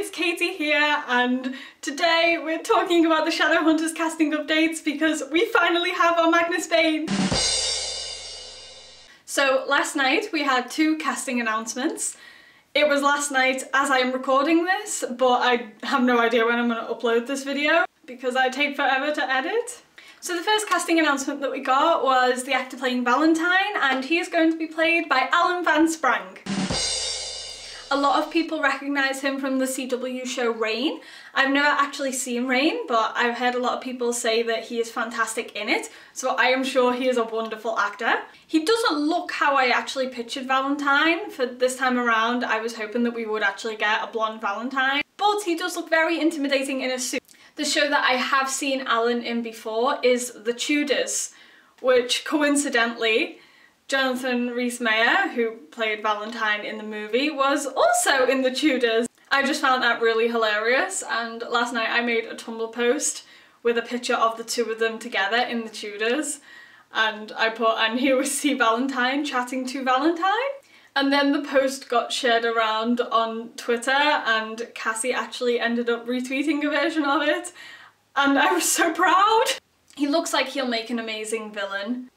it's Katie here, and today we're talking about the Shadowhunters casting updates because we finally have our Magnus Bane. So last night we had two casting announcements. It was last night as I am recording this, but I have no idea when I'm going to upload this video because I take forever to edit. So the first casting announcement that we got was the actor playing Valentine, and he is going to be played by Alan Van Sprang. A lot of people recognise him from the CW show Reign. I've never actually seen Reign, but I've heard a lot of people say that he is fantastic in it, so I am sure he is a wonderful actor. He doesn't look how I actually pictured Valentine. For this time around, I was hoping that we would actually get a blonde Valentine, but he does look very intimidating in a suit. The show that I have seen Alan in before is The Tudors, which coincidentally, Jonathan Rhys-Meyer, who played Valentine in the movie, was also in The Tudors. I just found that really hilarious, and last night I made a Tumblr post with a picture of the two of them together in The Tudors, and I put, and here we see Valentine chatting to Valentine. And then the post got shared around on Twitter, and Cassie actually ended up retweeting a version of it, and I was so proud! He looks like he'll make an amazing villain.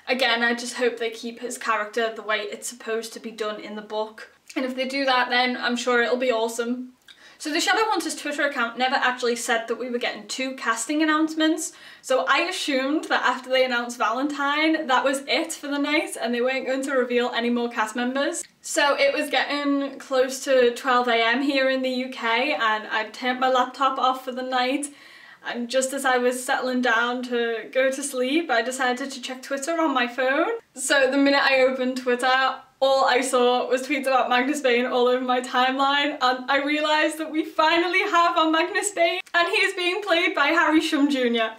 Again, I just hope they keep his character the way it's supposed to be done in the book. And if they do that, then I'm sure it'll be awesome. So the Shadowhunters Twitter account never actually said that we were getting two casting announcements, so I assumed that after they announced Valentine, that was it for the night and they weren't going to reveal any more cast members. So it was getting close to 12 AM here in the UK, and I'd turned my laptop off for the night, and just as I was settling down to go to sleep, I decided to check Twitter on my phone. So the minute I opened Twitter, all I saw was tweets about Magnus Bane all over my timeline, and I realised that we finally have our Magnus Bane, and he is being played by Harry Shum Jr.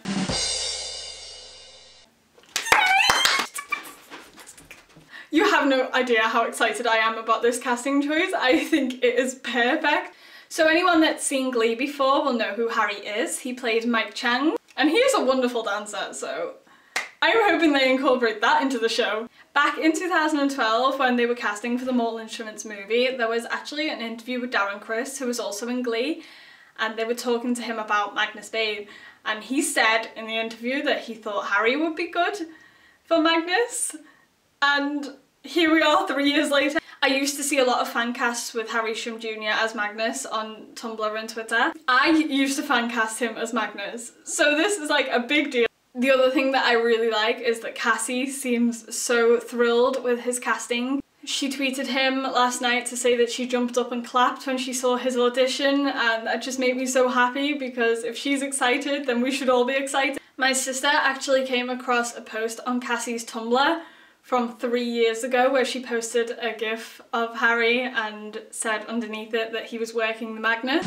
You have no idea how excited I am about this casting choice. I think it is perfect. So anyone that's seen Glee before will know who Harry is. He played Mike Chang, and he is a wonderful dancer, so I'm hoping they incorporate that into the show. Back in 2012, when they were casting for the Mortal Instruments movie, there was actually an interview with Darren Criss, who was also in Glee, and they were talking to him about Magnus Bane, and he said in the interview that he thought Harry would be good for Magnus, and here we are 3 years later. I used to see a lot of fan casts with Harry Shum Jr. as Magnus on Tumblr and Twitter. I used to fan cast him as Magnus, so this is like a big deal. The other thing that I really like is that Cassie seems so thrilled with his casting. She tweeted him last night to say that she jumped up and clapped when she saw his audition, and that just made me so happy because if she's excited, then we should all be excited. My sister actually came across a post on Cassie's Tumblr from 3 years ago where she posted a gif of Harry and said underneath it that he was working the Magnus.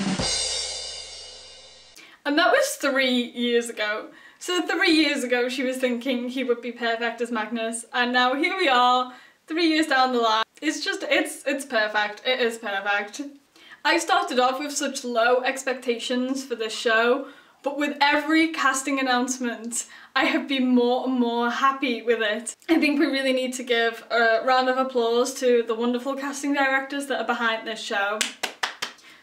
And that was 3 years ago. So 3 years ago she was thinking he would be perfect as Magnus, and now here we are, 3 years down the line. It's just, it's perfect. It is perfect. I started off with such low expectations for this show, but with every casting announcement, I have been more and more happy with it. I think we really need to give a round of applause to the wonderful casting directors that are behind this show.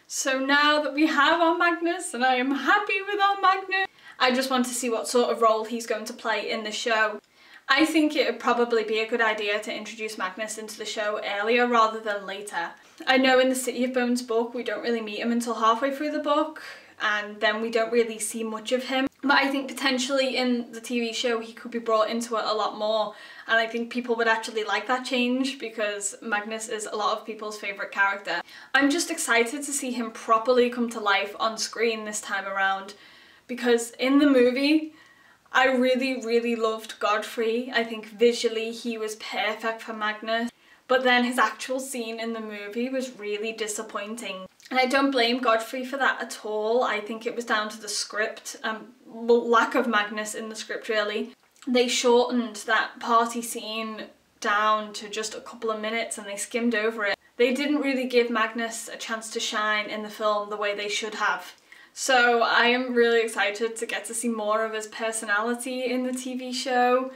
So now that we have our Magnus, and I am happy with our Magnus, I just want to see what sort of role he's going to play in the show. I think it would probably be a good idea to introduce Magnus into the show earlier rather than later. I know in the City of Bones book we don't really meet him until halfway through the book, and then we don't really see much of him. But I think potentially in the TV show he could be brought into it a lot more, and I think people would actually like that change because Magnus is a lot of people's favourite character. I'm just excited to see him properly come to life on screen this time around, because in the movie I really loved Godfrey. I think visually he was perfect for Magnus, but then his actual scene in the movie was really disappointing. And I don't blame Godfrey for that at all. I think it was down to the script, well, lack of Magnus in the script really. They shortened that party scene down to just a couple of minutes and they skimmed over it. They didn't really give Magnus a chance to shine in the film the way they should have. So I am really excited to get to see more of his personality in the TV show.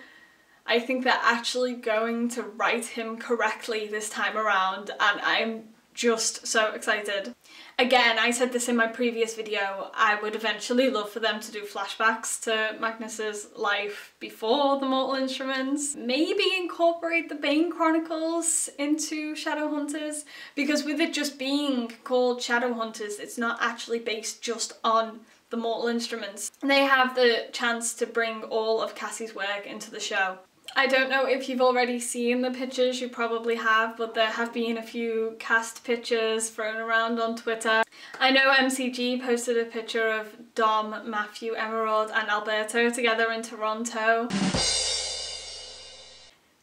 I think they're actually going to write him correctly this time around, and I'm just so excited. Again, I said this in my previous video, I would eventually love for them to do flashbacks to Magnus's life before the Mortal Instruments. Maybe incorporate the Bane Chronicles into Shadowhunters, because with it just being called Shadowhunters, it's not actually based just on the Mortal Instruments. They have the chance to bring all of Cassie's work into the show. I don't know if you've already seen the pictures, you probably have, but there have been a few cast pictures thrown around on Twitter. I know MCG posted a picture of Dom, Matthew, Emerald and Alberto together in Toronto.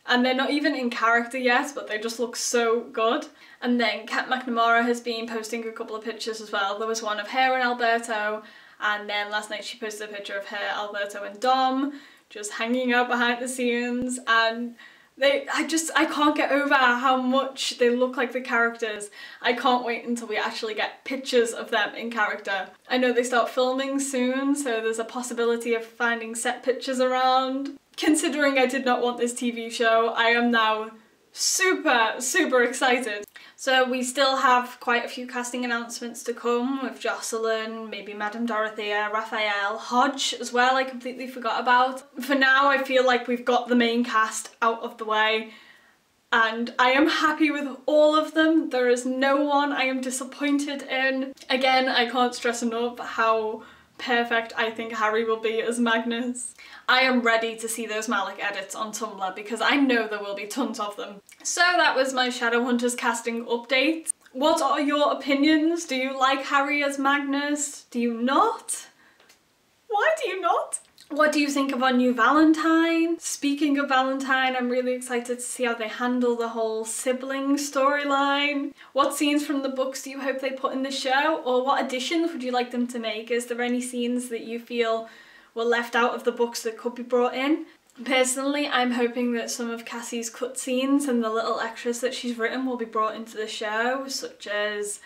And they're not even in character yet, but they just look so good. And then Kat McNamara has been posting a couple of pictures as well. There was one of her and Alberto, and then last night she posted a picture of her, Alberto and Dom, just hanging out behind the scenes, and I can't get over how much they look like the characters. I can't wait until we actually get pictures of them in character. I know they start filming soon, so there's a possibility of finding set pictures around. Considering I did not want this TV show, I am now super excited. So we still have quite a few casting announcements to come with Jocelyn, maybe Madame Dorothea, Raphael, Hodge as well, I completely forgot about. For now I feel like we've got the main cast out of the way and I am happy with all of them. There is no one I am disappointed in. Again, I can't stress enough how perfect I think Harry will be as Magnus. I am ready to see those Malik edits on Tumblr because I know there will be tons of them. So that was my Shadowhunters casting update. What are your opinions? Do you like Harry as Magnus? Do you not? Why do you not? What do you think of our new Valentine? Speaking of Valentine, I'm really excited to see how they handle the whole sibling storyline. What scenes from the books do you hope they put in the show? Or what additions would you like them to make? Is there any scenes that you feel were left out of the books that could be brought in? Personally, I'm hoping that some of Cassie's cutscenes and the little extras that she's written will be brought into the show, such as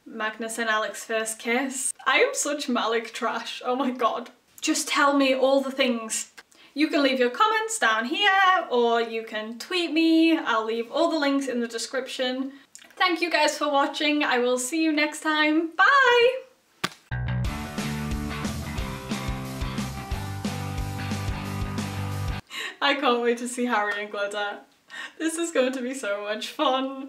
Magnus and Alec's first kiss. I am such Malik trash, oh my god. Just tell me all the things. You can leave your comments down here, or you can tweet me. I'll leave all the links in the description. Thank you guys for watching. I will see you next time. Bye! I can't wait to see Harry and Glitter. This is going to be so much fun.